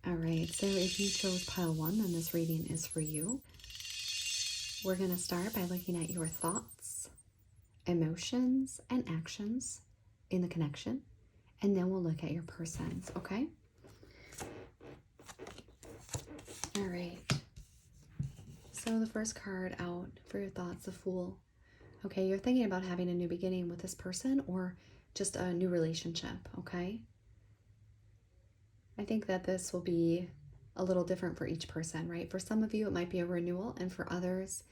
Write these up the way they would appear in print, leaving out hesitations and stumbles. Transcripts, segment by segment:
All right, so if you chose pile 1, then this reading is for you. We're going to start by looking at your thoughts, emotions, and actions in the connection, and then we'll look at your persons, okay? All right. So the first card out for your thoughts, the Fool. Okay, you're thinking about having a new beginning with this person or just a new relationship, okay? I think that this will be a little different for each person, right? For some of you, it might be a renewal, and for others,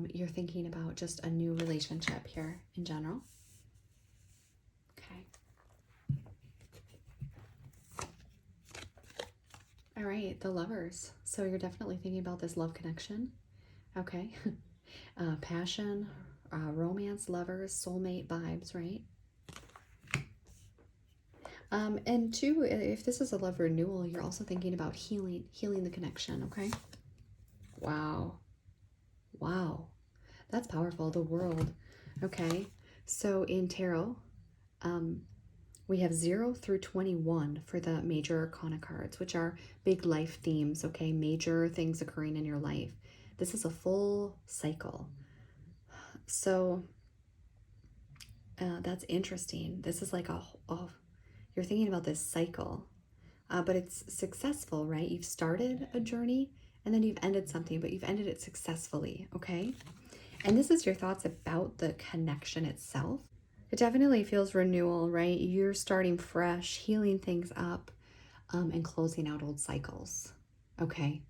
you're thinking about just a new relationship here in general. Okay. All right, the Lovers. So you're definitely thinking about this love connection. Okay. Passion, romance, lovers, soulmate vibes, right? And two, if this is a love renewal, you're also thinking about healing the connection, okay? Wow. Wow. That's powerful. The World. Okay. So in tarot, we have 0 through 21 for the major arcana cards, which are big life themes, okay? Major things occurring in your life. This is a full cycle. So that's interesting. This is like you're thinking about this cycle, but it's successful, right? You've started a journey and then you've ended something, but you've ended it successfully, okay? And this is your thoughts about the connection itself. It definitely feels renewal, right? You're starting fresh, healing things up, and closing out old cycles, okay?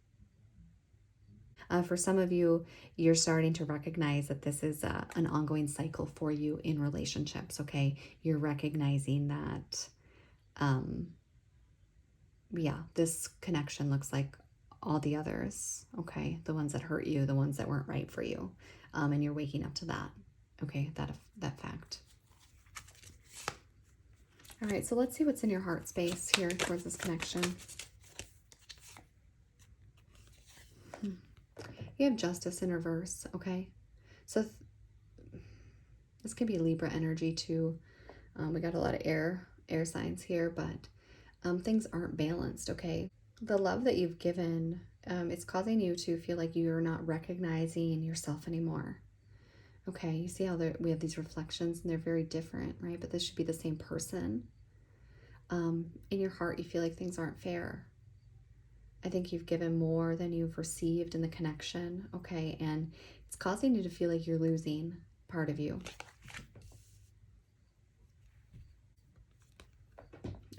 For some of you, you're starting to recognize that this is an ongoing cycle for you in relationships, okay? You're recognizing that, yeah, this connection looks like all the others, okay? The ones that hurt you, the ones that weren't right for you, and you're waking up to that, okay? That fact. All right, so let's see what's in your heart space here towards this connection. You have Justice in reverse, okay? So this can be Libra energy too. We got a lot of air signs here, but things aren't balanced, okay? The love that you've given, it's causing you to feel like you're not recognizing yourself anymore. Okay, you see how we have these reflections and they're very different, right? But this should be the same person. In your heart, you feel like things aren't fair. I think you've given more than you've received in the connection, okay? And it's causing you to feel like you're losing part of you.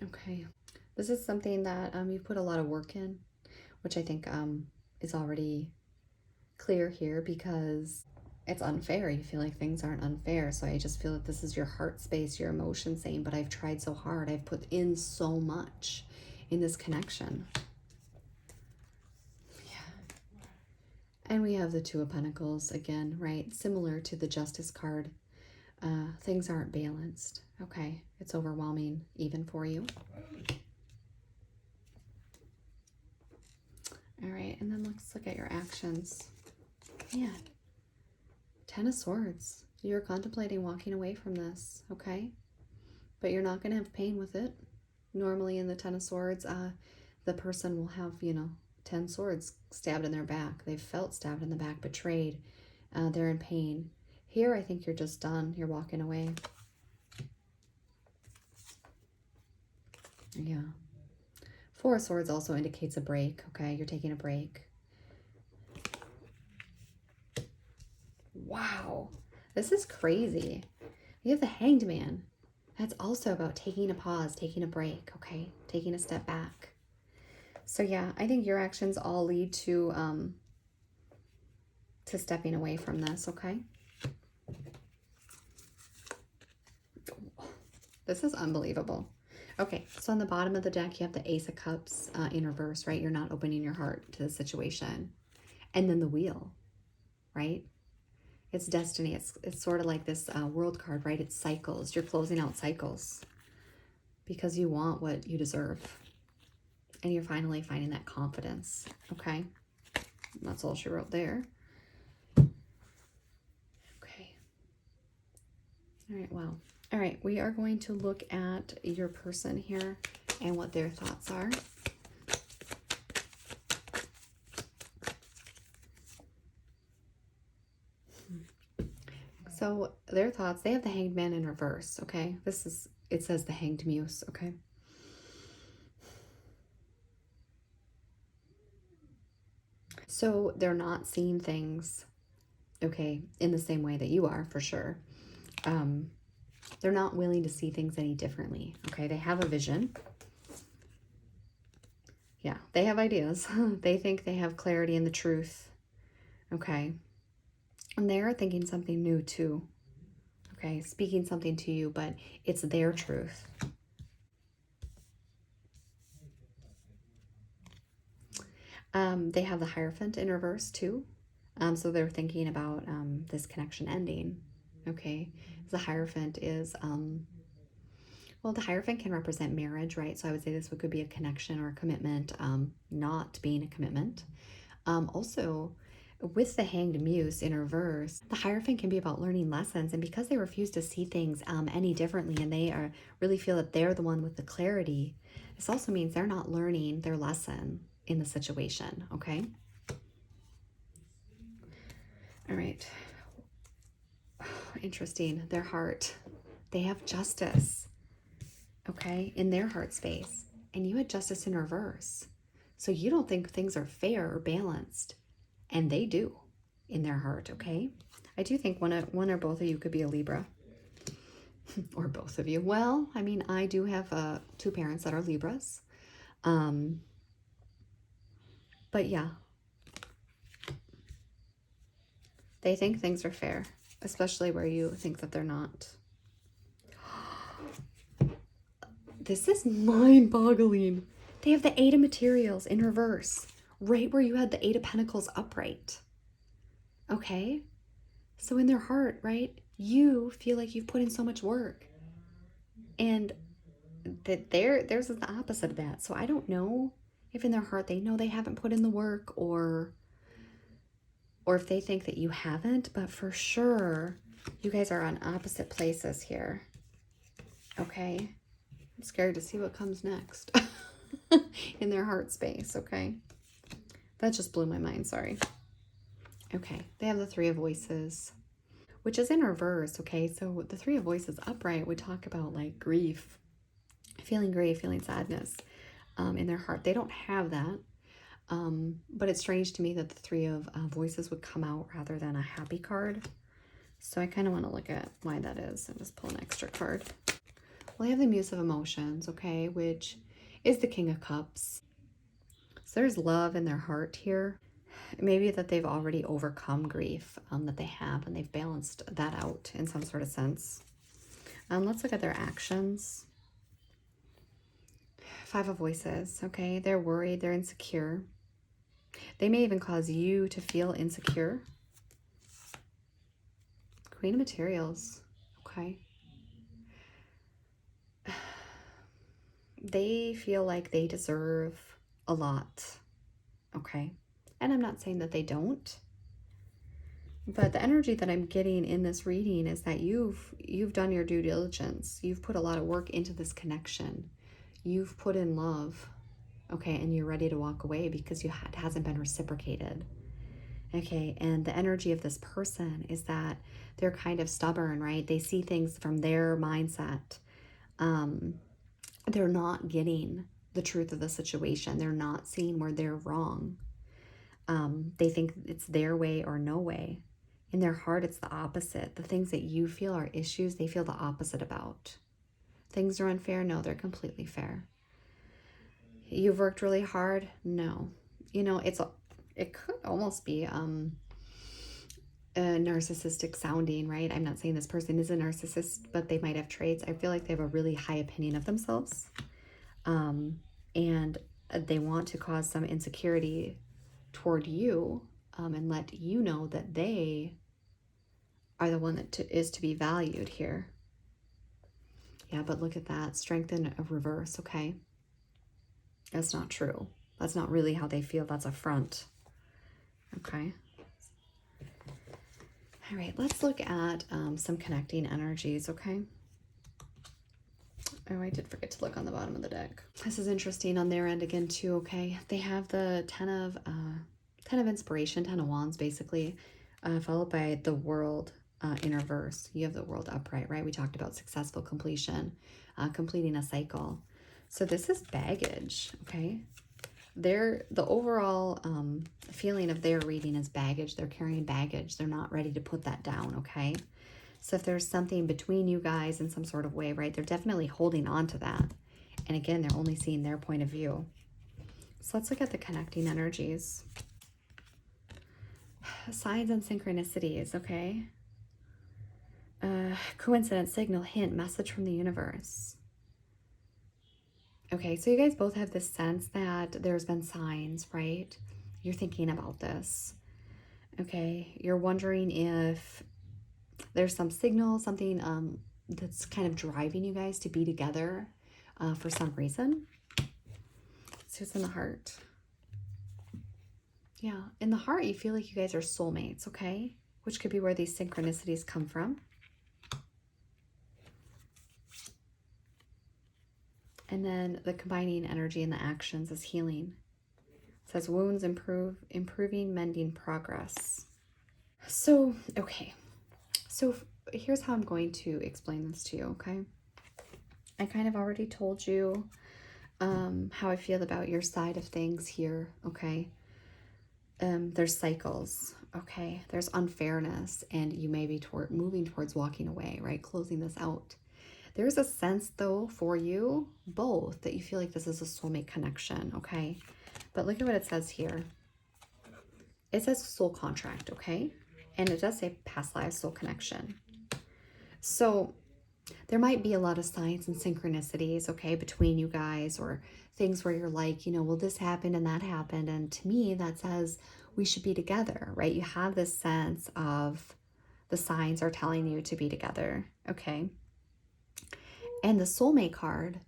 Okay. This is something that you've put a lot of work in, which I think is already clear here because it's unfair. You feel like things aren't unfair. So I just feel that this is your heart space, your emotion saying, but I've tried so hard. I've put in so much in this connection. Yeah. And we have the Two of Pentacles again, right? Similar to the Justice card. Things aren't balanced. Okay. It's overwhelming even for you. All right. And then let's look at your actions. Man. 10 of Swords. You're contemplating walking away from this, okay? But you're not going to have pain with it. Normally in the 10 of Swords, the person will have, 10 swords stabbed in their back. They've felt stabbed in the back, betrayed. They're in pain. Here, I think you're just done. You're walking away. Yeah. 4 of Swords also indicates a break, okay? You're taking a break. Wow. This is crazy. You have the Hanged Man. That's also about taking a pause, taking a break, okay? Taking a step back. So yeah, I think your actions all lead to stepping away from this, okay? This is unbelievable. Okay, so on the bottom of the deck, you have the Ace of Cups in reverse, right? You're not opening your heart to the situation. And then the Wheel, right? It's destiny. It's sort of like this world card, right? It's cycles. You're closing out cycles because you want what you deserve. And you're finally finding that confidence, okay? That's all she wrote there. Okay. All right, wow. All right, we are going to look at your person here and what their thoughts are. So their thoughts, they have the Hanged Man in reverse, okay? It says the Hanged Muse, okay? So they're not seeing things, okay, in the same way that you are, for sure. They're not willing to see things any differently, okay? They have a vision. Yeah, they have ideas. They think they have clarity in the truth, okay? And they're thinking something new too, okay? Speaking something to you, but it's their truth. They have the Hierophant in reverse too. So they're thinking about this connection ending, okay? The Hierophant is, well, the Hierophant can represent marriage, right? So I would say this could be a connection or a commitment, not being a commitment. Also, with the Hanged Muse in reverse, the Hierophant can be about learning lessons, and because they refuse to see things any differently, and they are really feel that they're the one with the clarity, this also means they're not learning their lesson in the situation, okay? All right. Interesting. Their heart. They have justice, okay, in their heart space, and you had justice in reverse. So you don't think things are fair or balanced, and they do in their heart, okay? I do think one or both of you could be a Libra. Or both of you. Well, I mean, I do have 2 parents that are Libras. But yeah, they think things are fair, especially where you think that they're not. This is mind-boggling. They have the 8 of Materials in reverse, right where you had the 8 of Pentacles upright. Okay? So in their heart, right, you feel like you've put in so much work. And that theirs is the opposite of that. So I don't know if in their heart they know they haven't put in the work, or if they think that you haven't, but for sure you guys are on opposite places here. Okay? I'm scared to see what comes next in their heart space, okay? That just blew my mind, sorry. Okay, they have the 3 of Voices, which is in reverse, okay? So the 3 of Voices upright would talk about like grief, feeling sadness in their heart. They don't have that, but it's strange to me that the 3 of Voices would come out rather than a happy card. So I kind of want to look at why that is and just pull an extra card. Well, I have the Muse of Emotions, okay, which is the King of Cups. So there's love in their heart here. Maybe that they've already overcome grief that they have, and they've balanced that out in some sort of sense. Let's look at their actions. 5 of Voices, okay? They're worried, they're insecure. They may even cause you to feel insecure. Queen of Materials, okay? They feel like they deserve a lot, okay? And I'm not saying that they don't, but the energy that I'm getting in this reading is that you've done your due diligence. You've put a lot of work into this connection. You've put in love, okay, and you're ready to walk away because it hasn't been reciprocated, okay? And the energy of this person is that they're kind of stubborn, right? They see things from their mindset. They're not getting the truth of the situation. They're not seeing where they're wrong. They think it's their way or no way. In their heart, it's the opposite. The things that you feel are issues, they feel the opposite about. Things are unfair? No, they're completely fair. You've worked really hard? No. You know, it could almost be a narcissistic sounding, right? I'm not saying this person is a narcissist, but they might have traits. I feel like they have a really high opinion of themselves. And they want to cause some insecurity toward you, and let you know that they are the one that is to be valued here. Yeah, but look at that. Strength in a reverse, okay? That's not true. That's not really how they feel. That's a front. Okay. All right, let's look at some connecting energies, okay? Oh, I did forget to look on the bottom of the deck. This is interesting on their end again too, okay? They have the Ten of Inspiration, 10 of Wands basically, followed by the World. in reverse. You have the World upright, right? We talked about successful completion, completing a cycle. So this is baggage, okay? The overall feeling of their reading is baggage. They're carrying baggage. They're not ready to put that down, okay? So if there's something between you guys in some sort of way, right, they're definitely holding on to that. And again, they're only seeing their point of view. So let's look at the connecting energies. Signs and synchronicities, okay? Coincidence, signal, hint, message from the universe. Okay, so you guys both have this sense that there's been signs, right? You're thinking about this. Okay, you're wondering if there's some signal, something that's kind of driving you guys to be together for some reason. So it's in the heart. Yeah, in the heart, you feel like you guys are soulmates, okay? Which could be where these synchronicities come from. And then the combining energy and the actions is healing. It says wounds improving, mending, progress. So, okay. So here's how I'm going to explain this to you, okay? I kind of already told you how I feel about your side of things here, okay? There's cycles, okay? There's unfairness, and you may be moving towards walking away, right? Closing this out. There's a sense, though, for you both that you feel like this is a soulmate connection, okay? But look at what it says here. It says soul contract, okay? And it does say past life soul connection. So there might be a lot of signs and synchronicities, okay, between you guys, or things where you're like, you know, well, this happened and that happened. And to me, that says we should be together, right? You have this sense of the signs are telling you to be together, okay? And the soulmate card,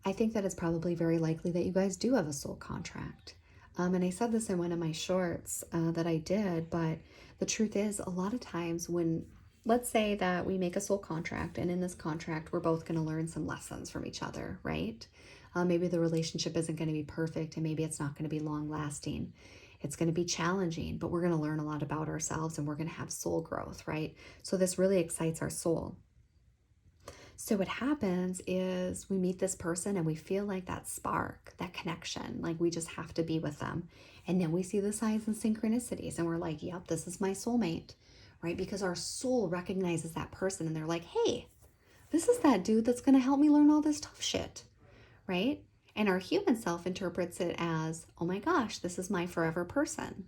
I think that it's probably very likely that you guys do have a soul contract. And I said this in one of my shorts that I did, but the truth is a lot of times when, let's say that we make a soul contract, and in this contract, we're both going to learn some lessons from each other, right? Maybe the relationship isn't going to be perfect, and maybe it's not going to be long lasting. It's going to be challenging, but we're going to learn a lot about ourselves, and we're going to have soul growth, right? So this really excites our soul. So what happens is we meet this person and we feel like that spark, that connection, like we just have to be with them. And then we see the signs and synchronicities and we're like, yep, this is my soulmate, right? Because our soul recognizes that person and they're like, hey, this is that dude that's going to help me learn all this tough shit, right? And our human self interprets it as, oh my gosh, this is my forever person.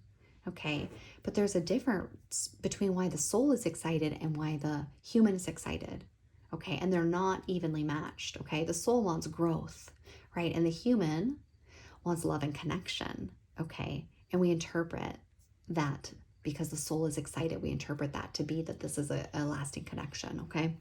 Okay, but there's a difference between why the soul is excited and why the human is excited. Okay, and they're not evenly matched. Okay, the soul wants growth, right? And the human wants love and connection. Okay, and we interpret that because the soul is excited, we interpret that to be that this is a lasting connection. Okay,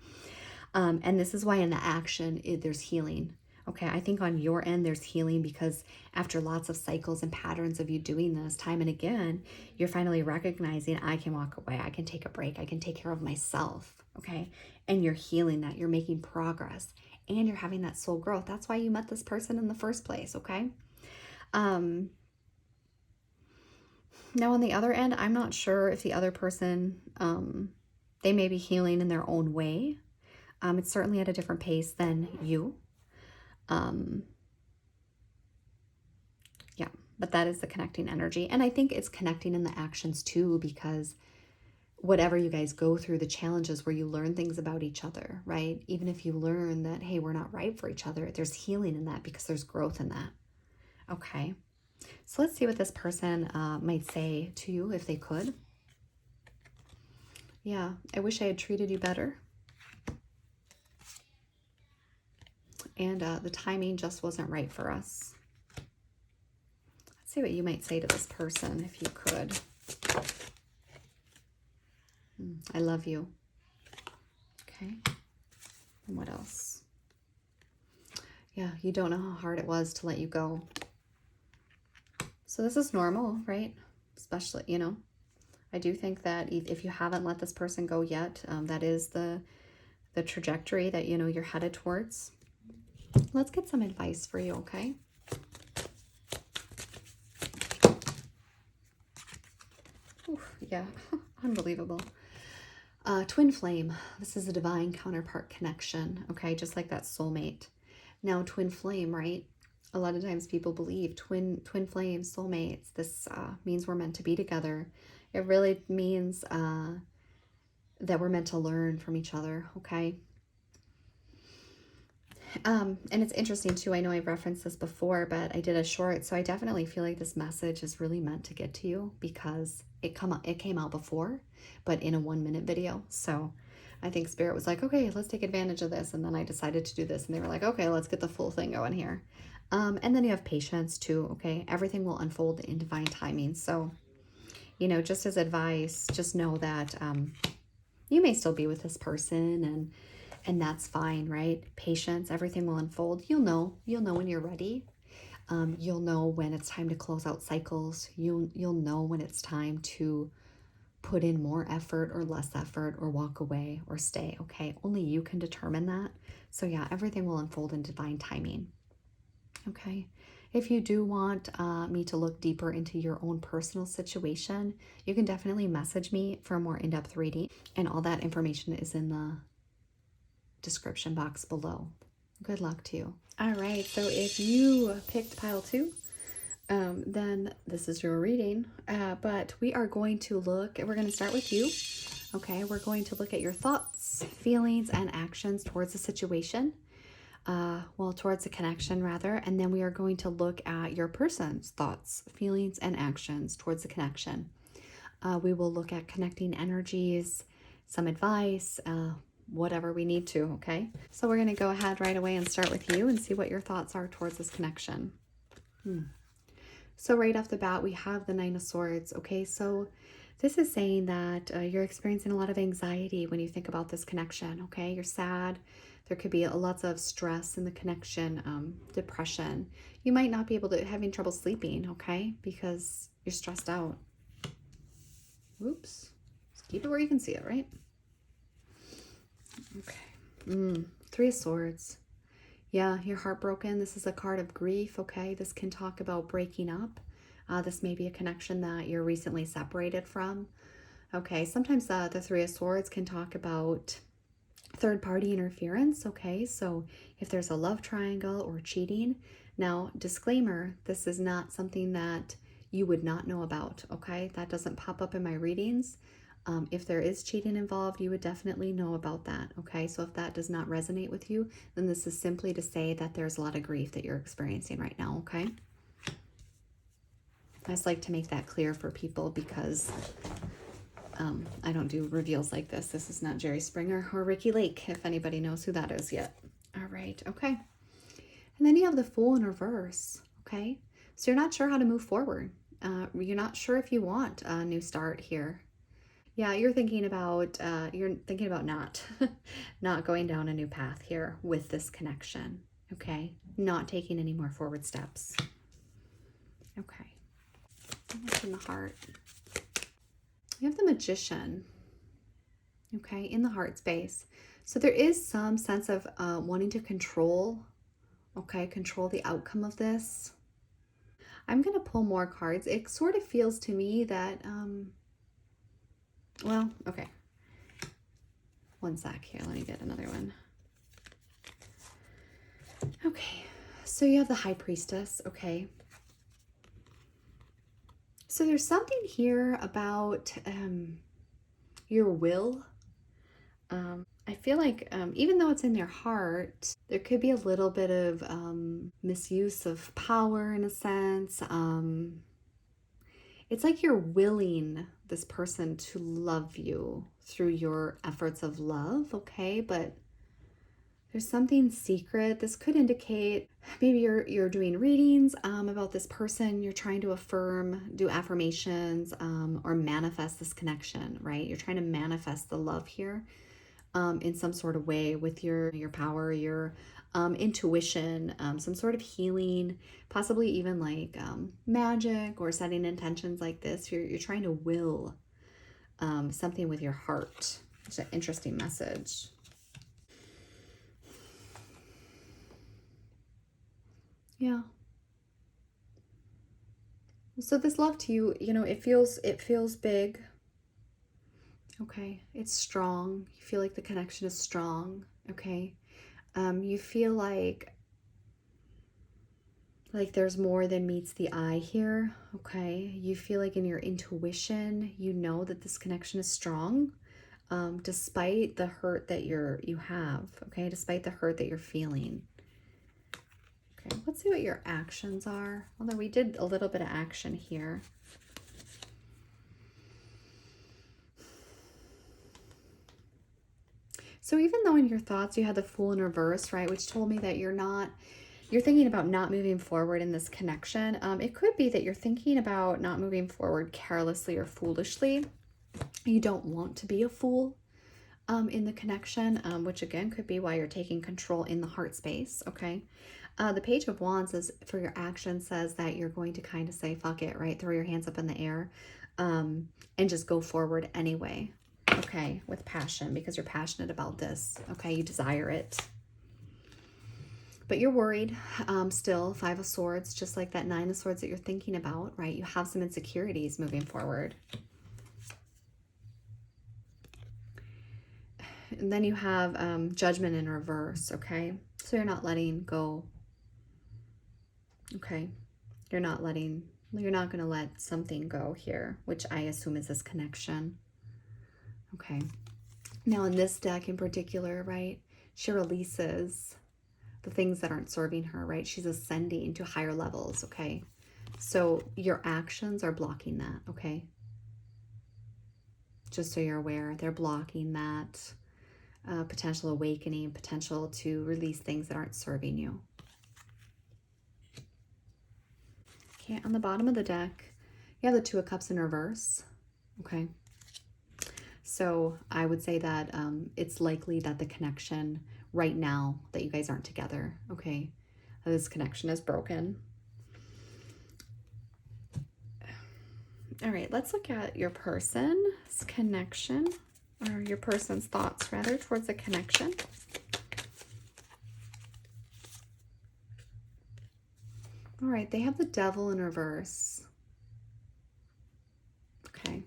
and this is why in the action there's healing. Okay, I think on your end there's healing because after lots of cycles and patterns of you doing this time and again, you're finally recognizing I can walk away, I can take a break, I can take care of myself, okay? And you're healing that, you're making progress, and you're having that soul growth. That's why you met this person in the first place, okay? Now on the other end, I'm not sure if the other person, they may be healing in their own way. It's certainly at a different pace than you. Yeah, but that is the connecting energy. And I think it's connecting in the actions too, because whatever you guys go through, the challenges where you learn things about each other, right? Even if you learn that, hey, we're not right for each other, there's healing in that because there's growth in that. Okay. So let's see what this person might say to you if they could. Yeah, I wish I had treated you better. And the timing just wasn't right for us. Let's see what you might say to this person if you could. I love you. Okay. And what else? Yeah, you don't know how hard it was to let you go. So this is normal, right? Especially, you know, I do think that if you haven't let this person go yet, that is the trajectory that, you know, you're headed towards. Let's get some advice for you, okay? Oof, yeah, unbelievable. Twin flame. This is a divine counterpart connection, okay? Just like that soulmate. Now, twin flame, right? A lot of times people believe twin flames, soulmates. This means we're meant to be together. It really means that we're meant to learn from each other, okay? And it's interesting too. I know I've referenced this before, but I did a short, so I definitely feel like this message is really meant to get to you because it came out before, but in a 1 minute video. So I think Spirit was like, okay, let's take advantage of this, and then I decided to do this, and they were like, okay, let's get the full thing going here. And then you have patience too. Okay, everything will unfold in divine timing. So, just as advice, just know that you may still be with this person, and that's fine, right? Patience, everything will unfold. You'll know when you're ready. You'll know when it's time to close out cycles. You'll know when it's time to put in more effort or less effort, or walk away or stay. Okay, only you can determine that. So yeah, everything will unfold in divine timing. Okay, if you do want me to look deeper into your own personal situation, you can definitely message me for a more in-depth reading, and all that information is in the description box below. Good luck to you. All right, so if you picked pile 2, then this is your reading. But we are going to we're going to start with you. Okay, we're going to look at your thoughts, feelings, and actions towards the situation. Towards the connection rather. And then we are going to look at your person's thoughts, feelings, and actions towards the connection. We will look at connecting energies, some advice, whatever we need to, okay? So we're going to go ahead right away and start with you and see what your thoughts are towards this connection. So right off the bat, we have the 9 of Swords, okay? So this is saying that you're experiencing a lot of anxiety when you think about this connection, okay? You're sad. There could be lots of stress in the connection, depression. You might not be having trouble sleeping, okay? Because you're stressed out. Oops. Just keep it where you can see it, right? Okay. 3 of Swords. Yeah, you're heartbroken. This is a card of grief, okay? This can talk about breaking up. This may be a connection that you're recently separated from. Okay, sometimes the 3 of Swords can talk about third-party interference, okay? So if there's a love triangle or cheating. Now, disclaimer, this is not something that you would not know about, okay? That doesn't pop up in my readings. If there is cheating involved, you would definitely know about that, okay? So if that does not resonate with you, then this is simply to say that there's a lot of grief that you're experiencing right now, okay? I just like to make that clear for people because I don't do reveals like this. This is not Jerry Springer or Ricky Lake, if anybody knows who that is yet. All right, okay. And then you have the Fool in reverse, okay? So you're not sure how to move forward. You're not sure if you want a new start here. Yeah, you're thinking about not not going down a new path here with this connection, okay? Not taking any more forward steps. Okay. What's in the heart? You have the Magician, okay, in the heart space. So there is some sense of wanting to control, okay, control the outcome of this. I'm going to pull more cards. It sort of feels to me that, okay. One sec here. Let me get another one. Okay. So you have the High Priestess, okay. So there's something here about your will. I feel like even though it's in their heart, there could be a little bit of misuse of power in a sense. It's like you're willing this person to love you through your efforts of love, okay? But there's something secret. This could indicate maybe you're doing readings about this person. You're trying to do affirmations, or manifest this connection, right? You're trying to manifest the love here in some sort of way with your power, your intuition, some sort of healing, possibly even like magic or setting intentions like this. You're trying to will something with your heart. It's an interesting message. Yeah. So this love to you, it feels big. Okay, it's strong. You feel like the connection is strong. Okay, you feel like there's more than meets the eye here. Okay, you feel like in your intuition, you know that this connection is strong, despite the hurt that you have. Okay, despite the hurt that you're feeling. Okay, let's see what your actions are. Although we did a little bit of action here. So even though in your thoughts you had the Fool in reverse, right, which told me that you're thinking about not moving forward in this connection. It could be that you're thinking about not moving forward carelessly or foolishly. You don't want to be a fool in the connection, which again could be why you're taking control in the heart space, okay? The Page of Wands is for your action says that you're going to kind of say, fuck it, right? Throw your hands up in the air and just go forward anyway, okay? With passion, because you're passionate about this, okay? You desire it. But you're worried still, Five of Swords, just like that Nine of Swords that you're thinking about, right? You have some insecurities moving forward. And then you have Judgment in reverse, okay? So you're not letting go, okay? You're not going to let something go here, which I assume is this connection, okay? Now in this deck in particular, right, she releases the things that aren't serving her, right? She's ascending to higher levels, okay? So your actions are blocking that, okay? Just so you're aware, they're blocking that potential awakening, potential to release things that aren't serving you. Okay, on the bottom of the deck, you have the Two of Cups in reverse, okay? So I would say that it's likely that the connection right now that you guys aren't together, okay? This connection is broken. All right, let's look at your person's connection, or your person's thoughts rather, towards the connection. All right, they have the Devil in reverse. Okay.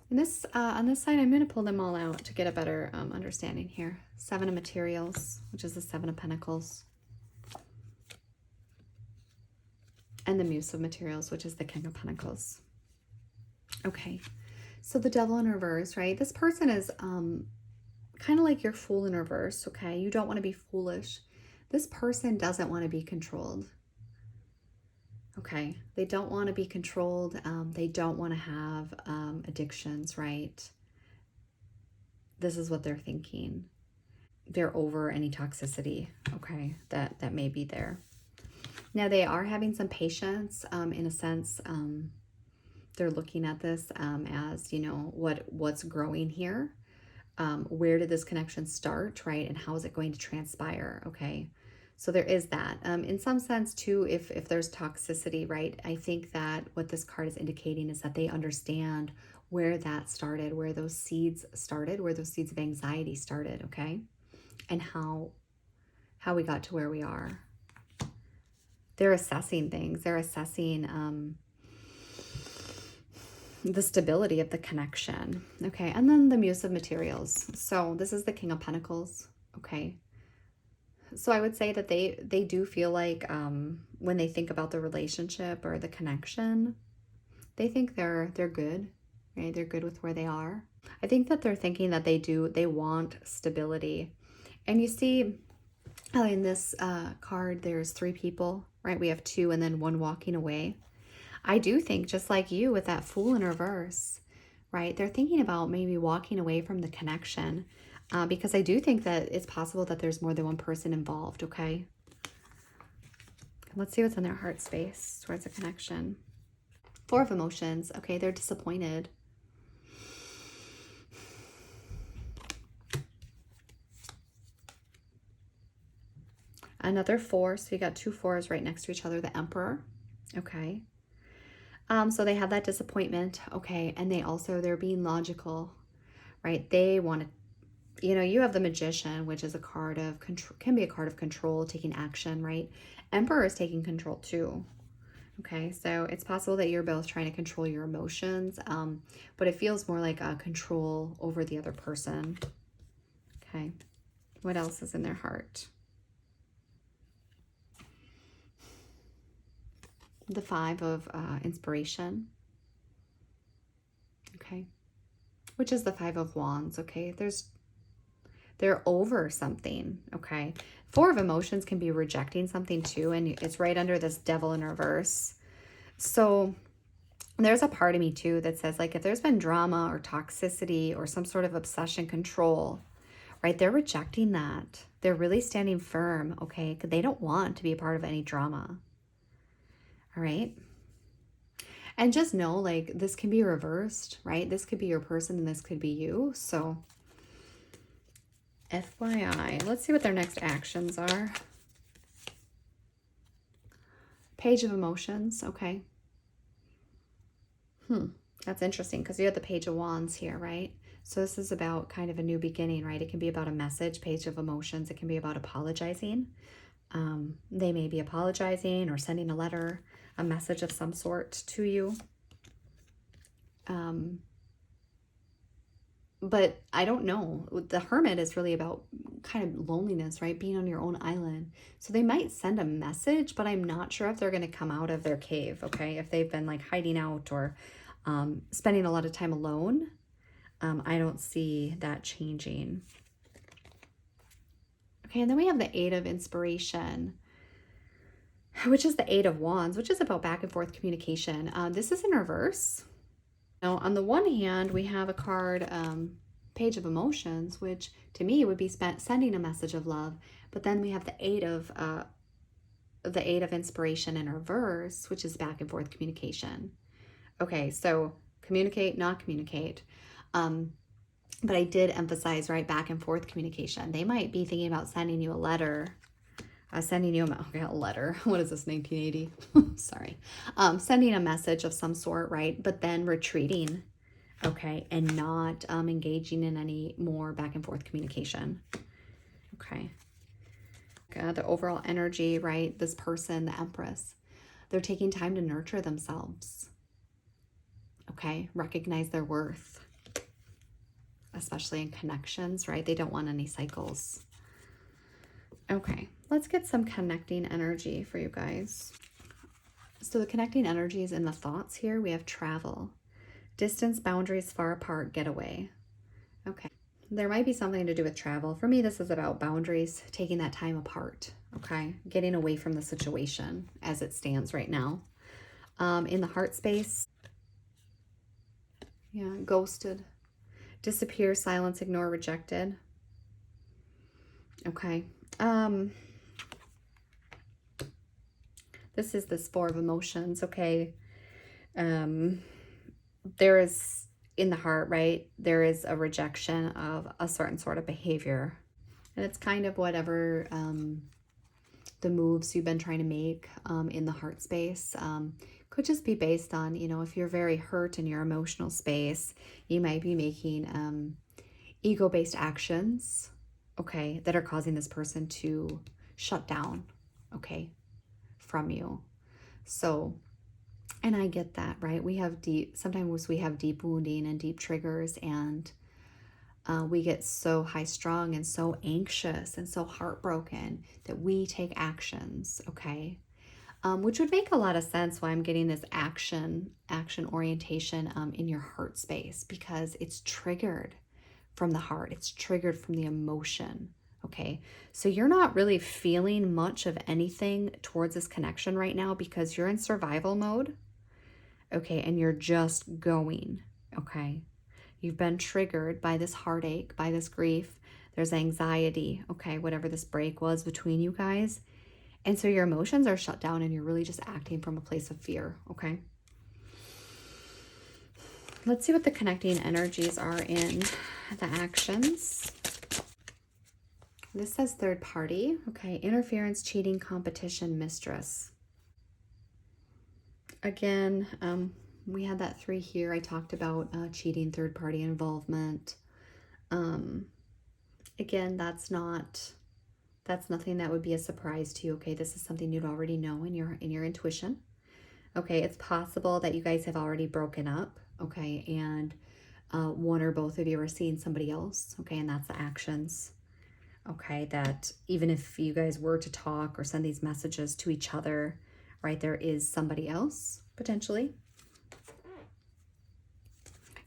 And this on this side, I'm going to pull them all out to get a better understanding here. Seven of Materials, which is the Seven of Pentacles. And the Muse of Materials, which is the King of Pentacles. Okay, so the Devil in reverse, right? This person is kind of like your Fool in reverse, okay? You don't want to be foolish. This person doesn't want to be controlled. Okay, they don't want to be controlled. They don't want to have addictions, right? This is what they're thinking. They're over any toxicity, okay, that may be there. Now, they are having some patience in a sense. They're looking at this as, you know, what's growing here. Where did this connection start, right? And how is it going to transpire, okay? So there is that. In some sense, too, if there's toxicity, right, I think that what this card is indicating is that they understand where that started, where those seeds started, where those seeds of anxiety started, okay? And how we got to where we are. They're assessing things. They're assessing the stability of the connection, okay? And then the Muse of Materials. So this is the King of Pentacles, okay? So I would say that they do feel like when they think about the relationship or the connection, they think they're good, right? They're good with where they are. I think that they're thinking that they want stability. And you see in this card, there's three people, right? We have two and then one walking away. I do think just like you with that Fool in reverse, right? They're thinking about maybe walking away from the connection because I do think that it's possible that there's more than one person involved, okay? Let's see what's in their heart space towards a connection. Four of Emotions, okay? They're disappointed. Another four, so you got two fours right next to each other, the Emperor, okay? So they have that disappointment, okay? And they're being logical, right? They want to, you know, you have the Magician, which is a card of control, can be a card of control, taking action, right? Emperor is taking control too, Okay, so it's possible that you're both trying to control your emotions, but it feels more like a control over the other person. Okay, what else is in their heart? The Five of Inspiration. Okay, which is the Five of Wands. Okay, they're over something. Okay, Four of Emotions can be rejecting something too, and it's right under this Devil in reverse. So there's a part of me too that says, like, if there's been drama or toxicity or some sort of obsession, control, right, they're rejecting that. They're really standing firm. Okay, because they don't want to be a part of any drama. All right. And just know, like, this can be reversed, right? This could be your person and this could be you. So FYI, let's see what their next actions are. Page of Emotions. Okay. That's interesting because you have the Page of Wands here, right? So this is about kind of a new beginning, right? It can be about a message, Page of Emotions. It can be about apologizing. They may be apologizing or sending a letter, a message of some sort to you. But I don't know. The Hermit is really about kind of loneliness, right? Being on your own island. So they might send a message, but I'm not sure if they're going to come out of their cave, okay? If they've been like hiding out or spending a lot of time alone, I don't see that changing. Okay, and then we have the Eight of Inspiration, which is the Eight of Wands, which is about back and forth communication. This is in reverse. Now, on the one hand, we have a card, Page of Emotions, which to me would be sending a message of love. But then we have the Eight of Inspiration in reverse, which is back and forth communication. Okay, so communicate, not communicate. But I did emphasize, right, back and forth communication. They might be thinking about sending you a letter. Sending you a letter. What is this, 1980? Sorry. Sending a message of some sort, right? But then retreating, okay, and not engaging in any more back and forth communication. Okay. The overall energy, right? This person, the Empress, they're taking time to nurture themselves. Okay. Recognize their worth, especially in connections, right? They don't want any cycles. Okay, let's get some connecting energy for you guys. So the connecting energies in the thoughts here, we have travel, distance, boundaries, far apart, getaway. Okay, there might be something to do with travel. For me, this is about boundaries, taking that time apart, okay? Getting away from the situation as it stands right now. In the heart space, yeah, ghosted, disappear, silence, ignore, rejected. Okay. This is this Four of Emotions, okay? There is, in the heart, right, there is a rejection of a certain sort of behavior. And it's kind of whatever the moves you've been trying to make in the heart space. Could just be based on, you know, if you're very hurt in your emotional space, you might be making ego-based actions, okay, that are causing this person to shut down, okay, from you. So, and I get that, right? Sometimes we have deep wounding and deep triggers, and we get so high strung and so anxious and so heartbroken that we take actions, okay? Which would make a lot of sense why I'm getting this action orientation in your heart space, because it's triggered from the heart. It's triggered from the emotion. Okay, so you're not really feeling much of anything towards this connection right now because you're in survival mode. Okay, and you're just going. Okay, you've been triggered by this heartache, by this grief. There's anxiety. Okay, whatever this break was between you guys. And so your emotions are shut down and you're really just acting from a place of fear. Okay. Let's see what the connecting energies are in the actions. This says third party. Okay. Interference, cheating, competition, mistress. Again, we had that 3 here. I talked about cheating, third party involvement. Again, that's nothing that would be a surprise to you. Okay. This is something you'd already know in your intuition. Okay, it's possible that you guys have already broken up, okay, and one or both of you are seeing somebody else, okay, and that's the actions, okay, that even if you guys were to talk or send these messages to each other, right, there is somebody else, potentially.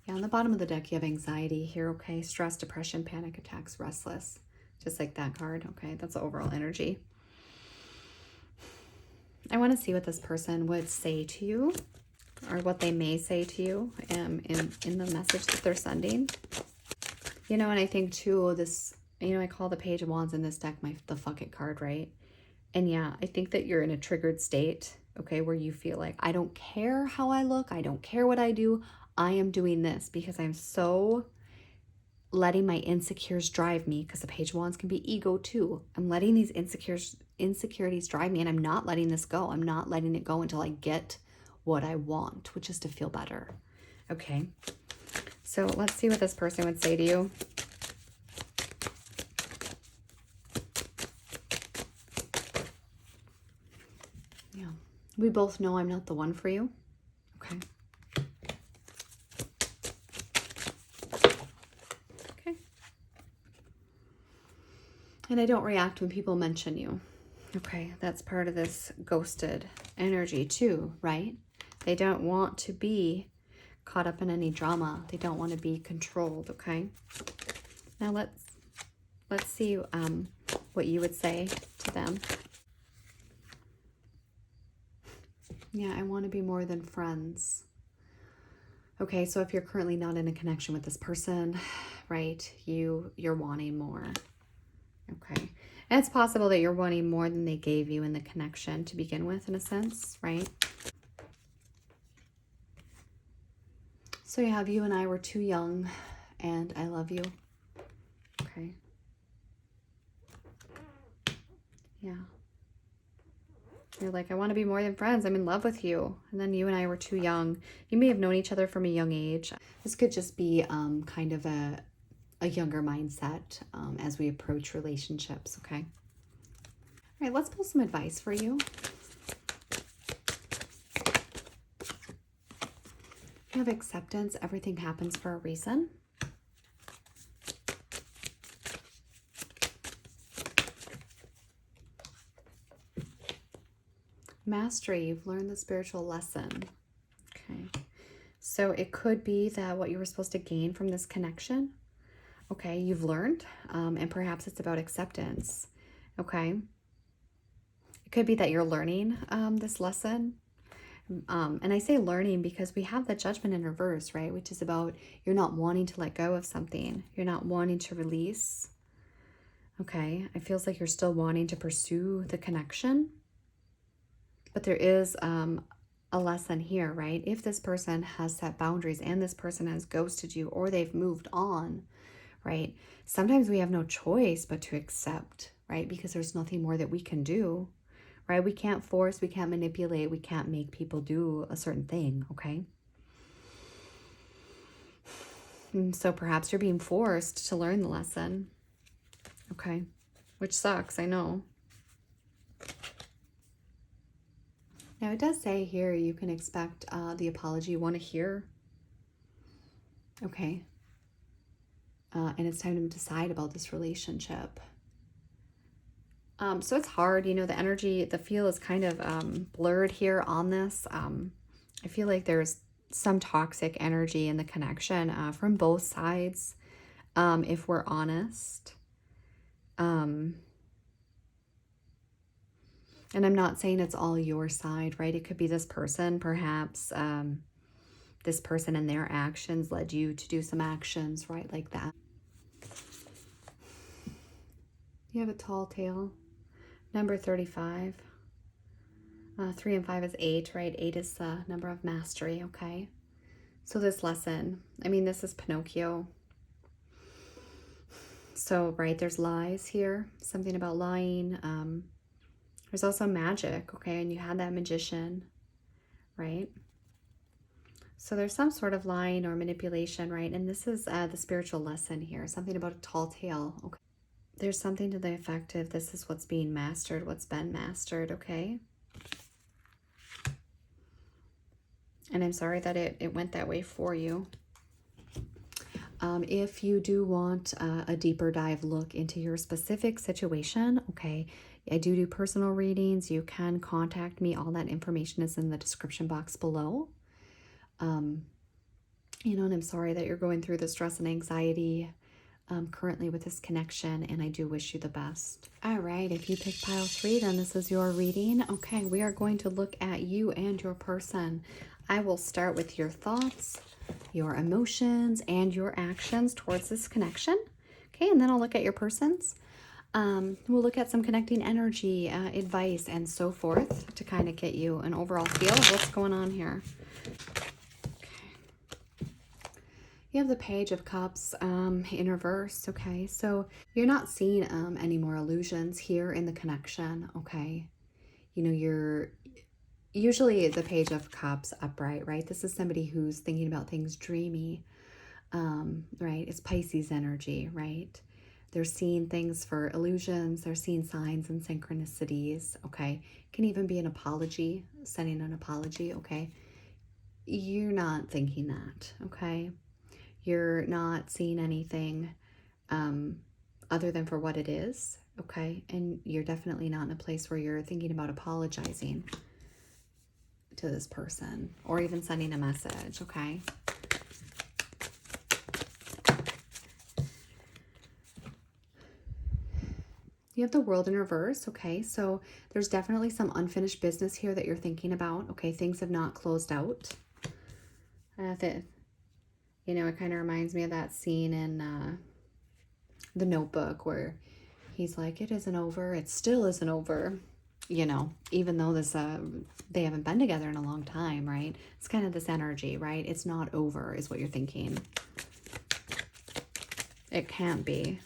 Yeah, on the bottom of the deck, you have anxiety here, okay, stress, depression, panic attacks, restless, just like that card, okay, that's the overall energy. I want to see what this person would say to you, or what they may say to you in the message that they're sending. You know, and I think too, this, you know, I call the Page of Wands in this deck the fuck it card, right? And yeah, I think that you're in a triggered state, okay, where you feel like, I don't care how I look, I don't care what I do, I am doing this because I'm so letting my insecurities drive me, because the Page of Wands can be ego too. I'm letting these insecurities drive me, and I'm not letting this go. I'm not letting it go until I get what I want, which is to feel better. Okay, so let's see what this person would say to you. Yeah, we both know I'm not the one for you. Okay. Okay. And I don't react when people mention you. Okay, that's part of this ghosted energy too, right? They don't want to be caught up in any drama. They don't want to be controlled, okay? Now let's see what you would say to them. Yeah, I want to be more than friends. Okay, so if you're currently not in a connection with this person, right, you're wanting more. Okay. And it's possible that you're wanting more than they gave you in the connection to begin with, in a sense, right? So you have, you and I were too young, and I love you. Okay. Yeah. You're like, I want to be more than friends. I'm in love with you. And then you and I were too young. You may have known each other from a young age. This could just be kind of a younger mindset as we approach relationships, okay? All right, let's pull some advice for you. You have acceptance. Everything happens for a reason. Mastery. You've learned the spiritual lesson. Okay. So it could be that what you were supposed to gain from this connection, okay, you've learned, and perhaps it's about acceptance, okay? It could be that you're learning this lesson. And I say learning because we have the Judgment in reverse, right? Which is about you're not wanting to let go of something. You're not wanting to release. Okay, it feels like you're still wanting to pursue the connection. But there is a lesson here, right? If this person has set boundaries and this person has ghosted you or they've moved on, right? Sometimes we have no choice but to accept, right? Because there's nothing more that we can do, right? We can't force, we can't manipulate, we can't make people do a certain thing, okay? And so perhaps you're being forced to learn the lesson, okay? Which sucks, I know. Now it does say here you can expect the apology you want to hear, okay? And it's time to decide about this relationship. So it's hard, you know, the energy, the feel is kind of blurred here on this. I feel like there's some toxic energy in the connection from both sides, if we're honest. And I'm not saying it's all your side, right? It could be this person, perhaps this person and their actions led you to do some actions, right? Like that. You have a tall tale. Number 35. 3 and 5 is 8, right? 8 is the number of mastery, okay? So this lesson, I mean, this is Pinocchio. So, right, there's lies here. Something about lying. There's also magic, okay? And you had that magician, right? So there's some sort of lying or manipulation, right? And this is the spiritual lesson here. Something about a tall tale, okay? There's something to the effect of this is what's being mastered, what's been mastered, okay? And I'm sorry that it went that way for you. If you do want a deeper dive look into your specific situation, okay, I do personal readings. You can contact me. All that information is in the description box below. You know, and I'm sorry that you're going through the stress and anxiety currently with this connection, and I do wish you the best. All right, if you picked pile 3, then this is your reading. Okay, we are going to look at you and your person. I will start with your thoughts, your emotions, and your actions towards this connection. Okay, and then I'll look at your person's. We'll look at some connecting energy, advice, and so forth to kind of get you an overall feel of what's going on here. You have the Page of Cups in reverse, okay? So you're not seeing any more illusions here in the connection, okay? You know, you're usually the Page of Cups upright, right? This is somebody who's thinking about things dreamy, right? It's Pisces energy, right? They're seeing things for illusions. They're seeing signs and synchronicities, okay? Can even be an apology, sending an apology, okay? You're not thinking that, okay? You're not seeing anything other than for what it is, okay? And you're definitely not in a place where you're thinking about apologizing to this person or even sending a message, okay? You have the World in reverse, okay? So there's definitely some unfinished business here that you're thinking about, okay? Things have not closed out. You know, it kind of reminds me of that scene in The Notebook where he's like, it isn't over, it still isn't over. You know, even though this they haven't been together in a long time, right? It's kind of this energy, right? It's not over is what you're thinking. It can't be.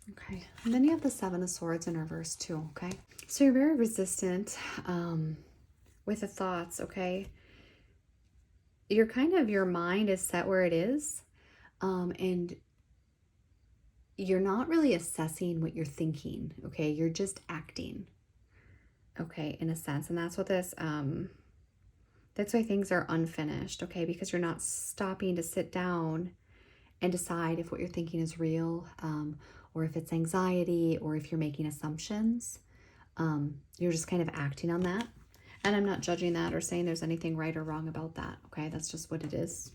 Okay, and then you have the Seven of Swords in reverse too, okay? So you're very resistant with the thoughts, okay? You're kind of, your mind is set where it is, and you're not really assessing what you're thinking, okay? You're just acting, okay, in a sense. And that's what this, that's why things are unfinished, okay? Because you're not stopping to sit down and decide if what you're thinking is real, or if it's anxiety, or if you're making assumptions. You're just kind of acting on that. And I'm not judging that or saying there's anything right or wrong about that, okay? That's just what it is.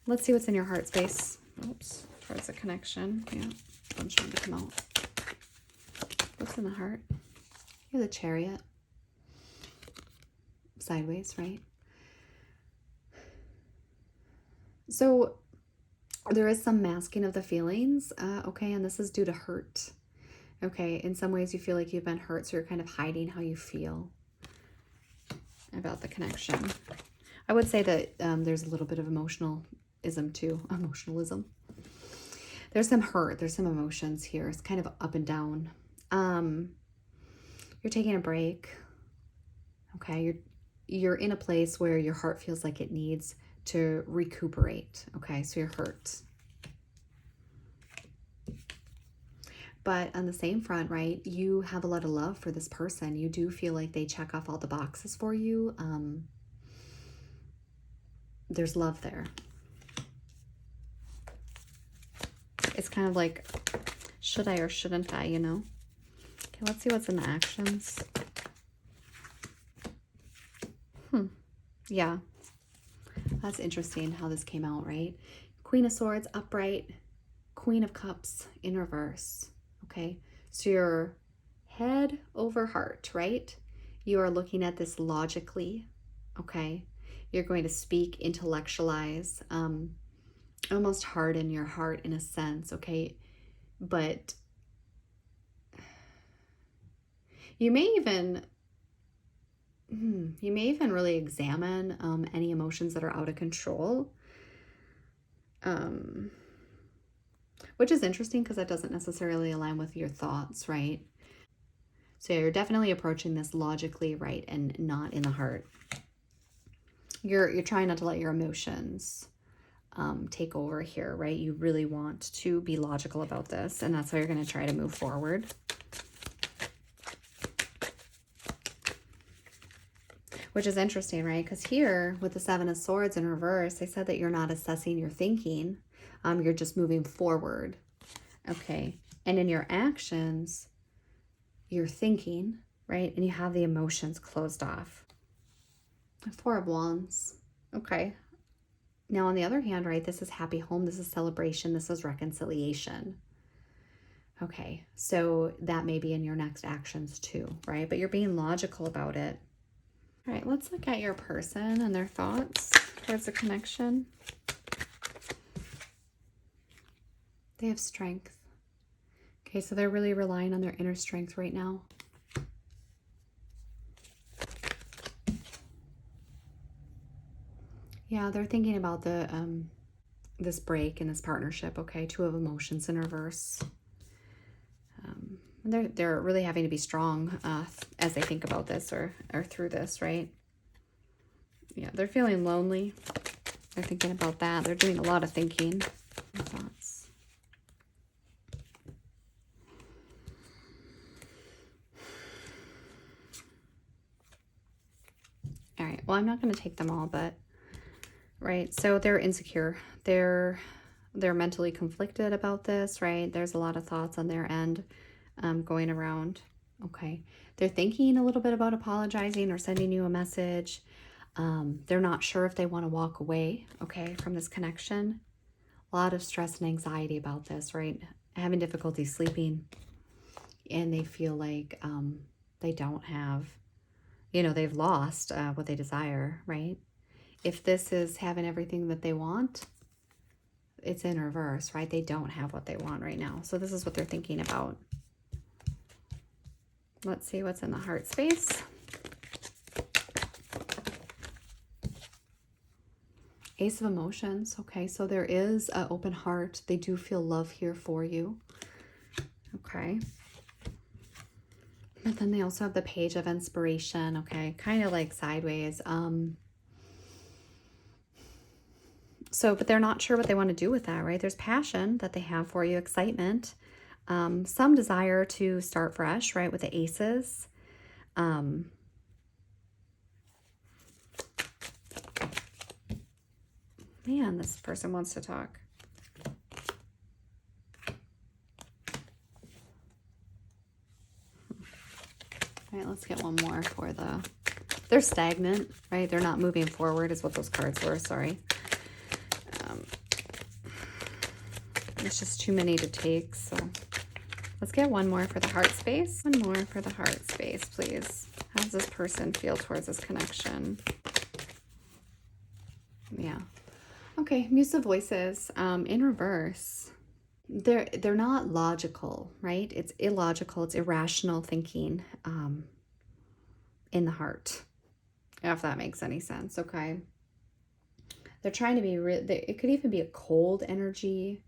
Let's see what's in your heart space. Oops, towards the connection. Yeah, I'm trying to come out. What's in the heart? You're the Chariot. Sideways, right? So there is some masking of the feelings, okay? And this is due to hurt, okay? In some ways you feel like you've been hurt, so you're kind of hiding how you feel about the connection. I would say that there's a little bit of emotionalism too. Emotionalism. There's some hurt. There's some emotions here. It's kind of up and down. You're taking a break. Okay, you're in a place where your heart feels like it needs to recuperate. Okay, so you're hurt. But on the same front, right, you have a lot of love for this person. You do feel like they check off all the boxes for you. There's love there. It's kind of like, should I or shouldn't I, you know? Okay, let's see what's in the actions. Yeah. That's interesting how this came out, right? Queen of Swords upright, Queen of Cups in reverse, okay? So you're head over heart, right? You are looking at this logically, okay? You're going to speak, intellectualize, almost harden your heart in a sense, okay? But you may even really examine any emotions that are out of control, which is interesting because that doesn't necessarily align with your thoughts, right? So you're definitely approaching this logically, right, and not in the heart. You're trying not to let your emotions take over here, right? You really want to be logical about this, and that's how you're going to try to move forward. Which is interesting, right? Because here with the Seven of Swords in reverse, they said that you're not assessing your thinking. You're just moving forward. Okay. And in your actions, you're thinking, right? And you have the emotions closed off. Four of Wands. Okay. Now, on the other hand, right, this is happy home. This is celebration. This is reconciliation. Okay. So that may be in your next actions too, right? But you're being logical about it. All right, let's look at your person and their thoughts towards the connection. They have strength. Okay, so they're really relying on their inner strength right now. Yeah, they're thinking about the this break in this partnership, okay? Two of emotions in reverse. They're really having to be strong as they think about this or through this, right? Yeah, they're feeling lonely. They're thinking about that. They're doing a lot of thinking. Thoughts. All right. Well, I'm not going to take them all, but right. So they're insecure. They're mentally conflicted about this, right? There's a lot of thoughts on their end going around. Okay. They're thinking a little bit about apologizing or sending you a message. They're not sure if they want to walk away, okay, from this connection. A lot of stress and anxiety about this, right? Having difficulty sleeping. And they feel like they don't have, they've lost what they desire, right? If this is having everything that they want, it's in reverse, right? They don't have what they want right now. So this is what they're thinking about. Let's see what's in the heart space. Ace of Emotions. Okay, so there is an open heart. They do feel love here for you. Okay. But then they also have the Page of Inspiration. Okay, kind of like sideways. But they're not sure what they want to do with that, right? There's passion that they have for you, excitement. Some desire to start fresh, right, with the aces. Man, this person wants to talk. All right, let's get one more for they're stagnant, right? They're not moving forward is what those cards were, sorry. It's just too many to take, so let's get one more for the heart space. One more for the heart space, please. How does this person feel towards this connection? Yeah. Okay, Muse of Voices in reverse. They're not logical, right? It's illogical. It's irrational thinking in the heart, if that makes any sense, okay? They're trying to be, it could even be a cold energy.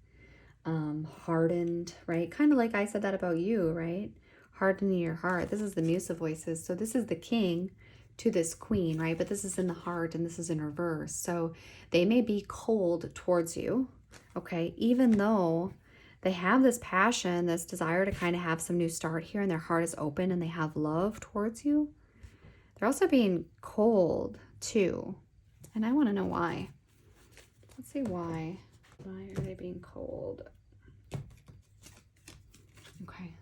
Hardened, right? Kind of like I said that about you, right? Hardening your heart. This is the Muse of Voices. So this is the king to this queen, right? But this is in the heart and this is in reverse. So they may be cold towards you, okay? Even though they have this passion, this desire to kind of have some new start here and their heart is open and they have love towards you. They're also being cold too. And I want to know why. Let's see why. Why are they being cold? Okay.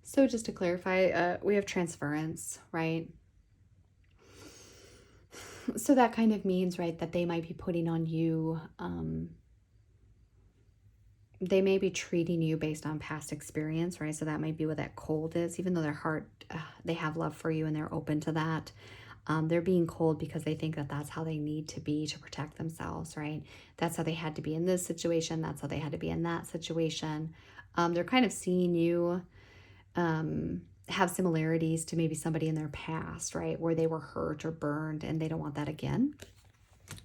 So just to clarify, we have transference, right? So that kind of means, right, that they might be putting on you, they may be treating you based on past experience, right? So that might be what that cold is, even though their heart, they have love for you and they're open to that. They're being cold because they think that that's how they need to be to protect themselves, right? That's how they had to be in this situation. That's how they had to be in that situation. They're kind of seeing you have similarities to maybe somebody in their past, right? Where they were hurt or burned and they don't want that again.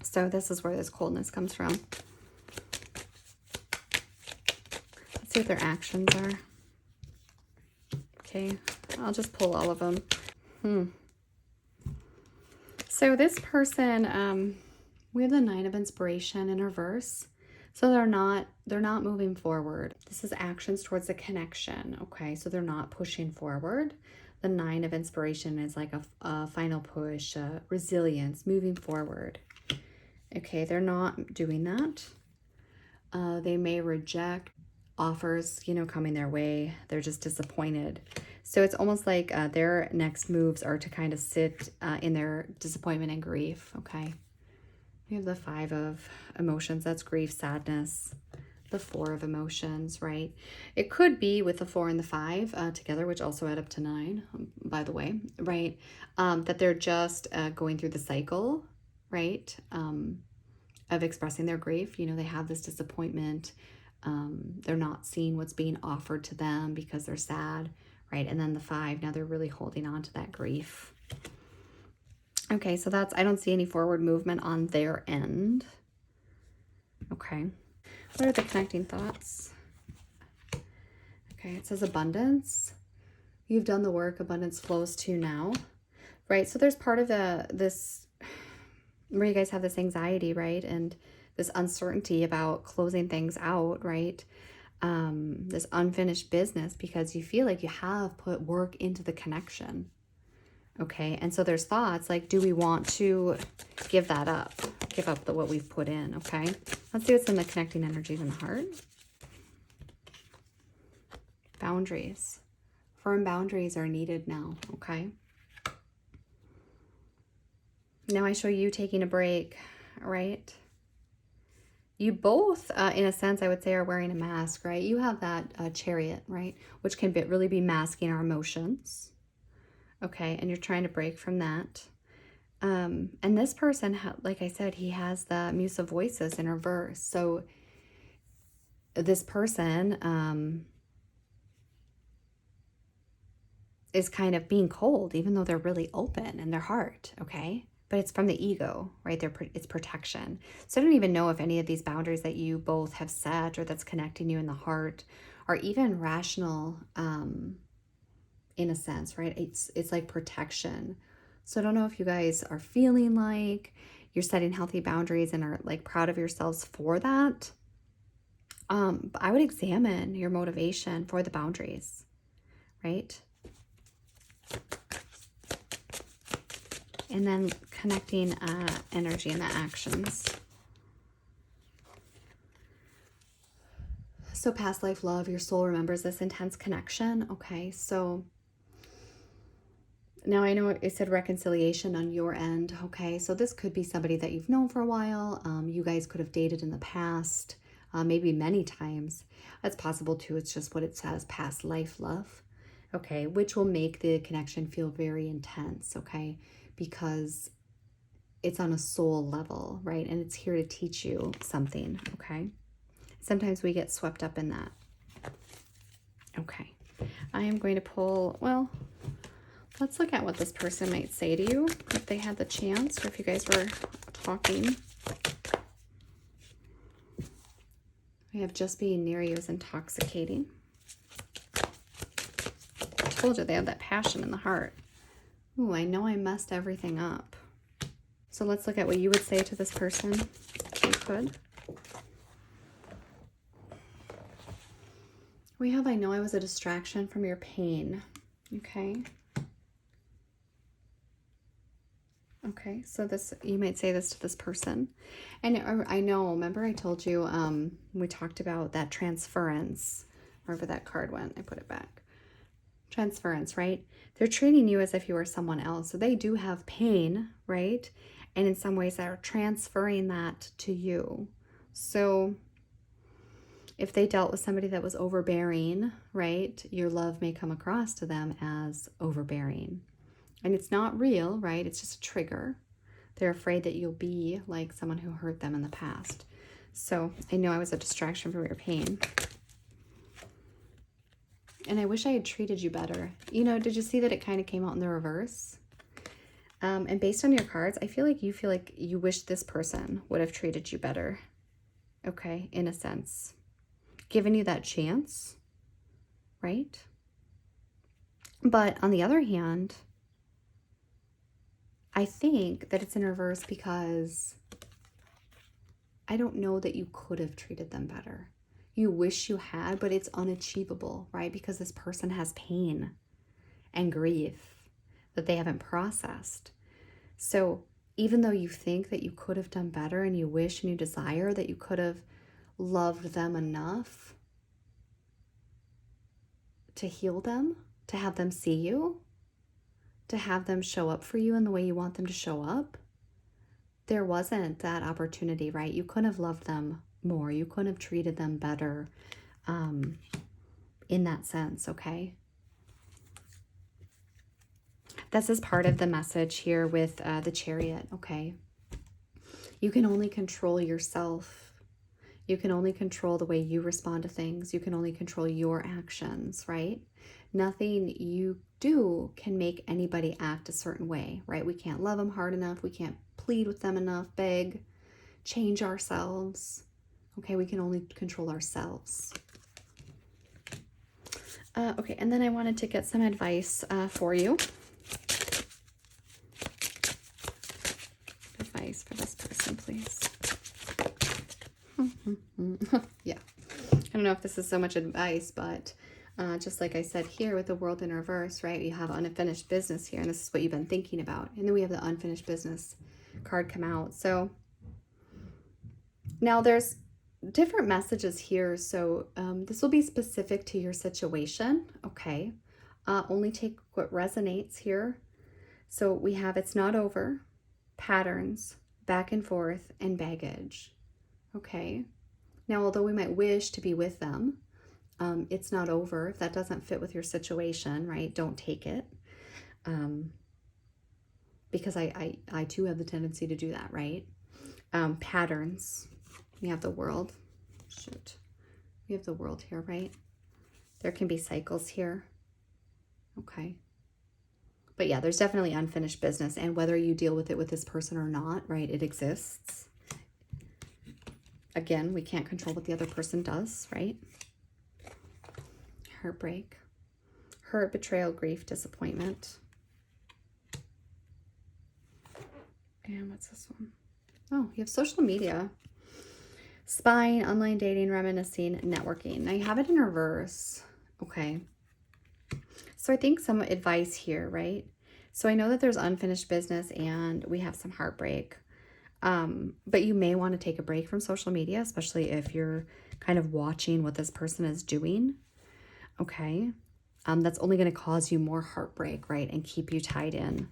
So this is where this coldness comes from. Let's see what their actions are. Okay, I'll just pull all of them. So this person, We have the Nine of Inspiration in reverse. So they're not moving forward. This is actions towards a connection, okay? So they're not pushing forward. The Nine of Inspiration is like a final push, resilience, moving forward. Okay, they're not doing that. They may reject offers, coming their way. They're just disappointed. So it's almost like their next moves are to kind of sit in their disappointment and grief, okay? We have the Five of Emotions. That's grief, sadness. The Four of Emotions, right? It could be with the 4 and the 5 together, which also add up to 9, by the way, right? That they're just going through the cycle, right? Of expressing their grief. They have this disappointment. They're not seeing what's being offered to them because they're sad, right? And then the 5, now they're really holding on to that grief. Okay, so I don't see any forward movement on their end. Okay. What are the connecting thoughts? Okay, it says abundance. You've done the work, abundance flows to now, right? So there's part of this where you guys have this anxiety, right? And this uncertainty about closing things out, right? This unfinished business because you feel like you have put work into the connection. Okay, and so there's thoughts like, do we want to give that up? Give up what we've put in, okay? Let's see what's in the connecting energies in the heart. Boundaries. Firm boundaries are needed now, okay? Now I show you taking a break, right? You both, in a sense, I would say, are wearing a mask, right? You have that Chariot, right? Which can really be masking our emotions. Okay, and you're trying to break from that. And this person, like I said, he has the Muse of Voices in reverse. So this person is kind of being cold, even though they're really open in their heart, okay? But it's from the ego, right? It's protection. So I don't even know if any of these boundaries that you both have set or that's connecting you in the heart are even rational, in a sense, right? It's like protection. So I don't know if you guys are feeling like you're setting healthy boundaries and are like proud of yourselves for that. But I would examine your motivation for the boundaries, right? And then connecting energy and the actions. So past life love, your soul remembers this intense connection. Okay, so now I know it said reconciliation on your end. Okay, so this could be somebody that you've known for a while. You guys could have dated in the past, maybe many times. That's possible too. It's just what it says, past life love. Okay, which will make the connection feel very intense. Okay, because it's on a soul level, right? And it's here to teach you something. Okay, sometimes we get swept up in that. Okay, I am going to pull, well, let's look at what this person might say to you if they had the chance or if you guys were talking. We have just being near you is intoxicating. I told you they have that passion in the heart. Ooh, I know I messed everything up. So let's look at what you would say to this person if you could. We have, I know I was a distraction from your pain. Okay. Okay, so this, you might say this to this person. And I know, remember I told you, we talked about that transference. Wherever that card went, I put it back. Transference, right? They're treating you as if you were someone else. So they do have pain, right? And in some ways they're transferring that to you. So if they dealt with somebody that was overbearing, right? Your love may come across to them as overbearing. And it's not real, right? It's just a trigger. They're afraid that you'll be like someone who hurt them in the past. So I know I was a distraction from your pain. And I wish I had treated you better. Did you see that it kind of came out in the reverse? And based on your cards, I feel like you wish this person would have treated you better. Okay, in a sense. Given you that chance, right? But on the other hand, I think that it's in reverse because I don't know that you could have treated them better. You wish you had, but it's unachievable, right? Because this person has pain and grief that they haven't processed. So even though you think that you could have done better and you wish and you desire that you could have loved them enough to heal them, to have them see you, to have them show up for you in the way you want them to show up, there wasn't that opportunity, right? You couldn't have loved them more. You couldn't have treated them better in that sense, okay? This is part of the message here with the Chariot, okay? You can only control yourself. You can only control the way you respond to things. You can only control your actions, right? Nothing you do can make anybody act a certain way, right? We can't love them hard enough. We can't plead with them enough, beg, change ourselves. Okay, we can only control ourselves. Okay, and then I wanted to get some advice for you. Advice for this person, please. Yeah. I don't know if this is so much advice, but just like I said here with the World in reverse, right? You have unfinished business here, and this is what you've been thinking about. And then we have the unfinished business card come out. So now there's different messages here. So this will be specific to your situation, okay? Only take what resonates here. So we have it's not over, patterns, back and forth, and baggage, okay? Now, although we might wish to be with them, it's not over. If that doesn't fit with your situation, right, don't take it. Because I too have the tendency to do that, right? Patterns. We have the World. Shoot. We have the World here, right? There can be cycles here. Okay. But yeah, there's definitely unfinished business. And whether you deal with it with this person or not, right, it exists. Again, we can't control what the other person does, right? Heartbreak. Hurt, betrayal, grief, disappointment. And what's this one? Oh, you have social media. Spying, online dating, reminiscing, networking. Now you have it in reverse. Okay. So I think some advice here, right? So I know that there's unfinished business and we have some heartbreak. But you may want to take a break from social media, especially if you're kind of watching what this person is doing. Okay. That's only going to cause you more heartbreak, right? And keep you tied in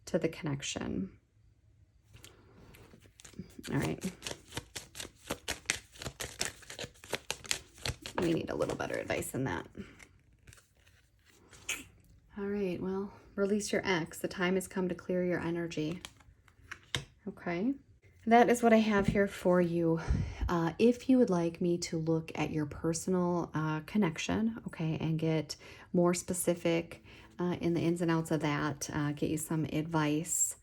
to the connection. All right. We need a little better advice than that. All right. Well, release your ex. The time has come to clear your energy. Okay. That is what I have here for you. If you would like me to look at your personal connection, okay, and get more specific in the ins and outs of that, get you some advice,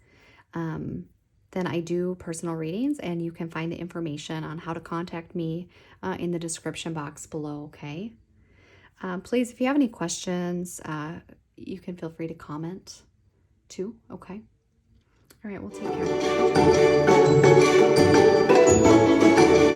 then I do personal readings, and you can find the information on how to contact me in the description box below, okay? Please, if you have any questions, you can feel free to comment too, okay? All right, we'll take care.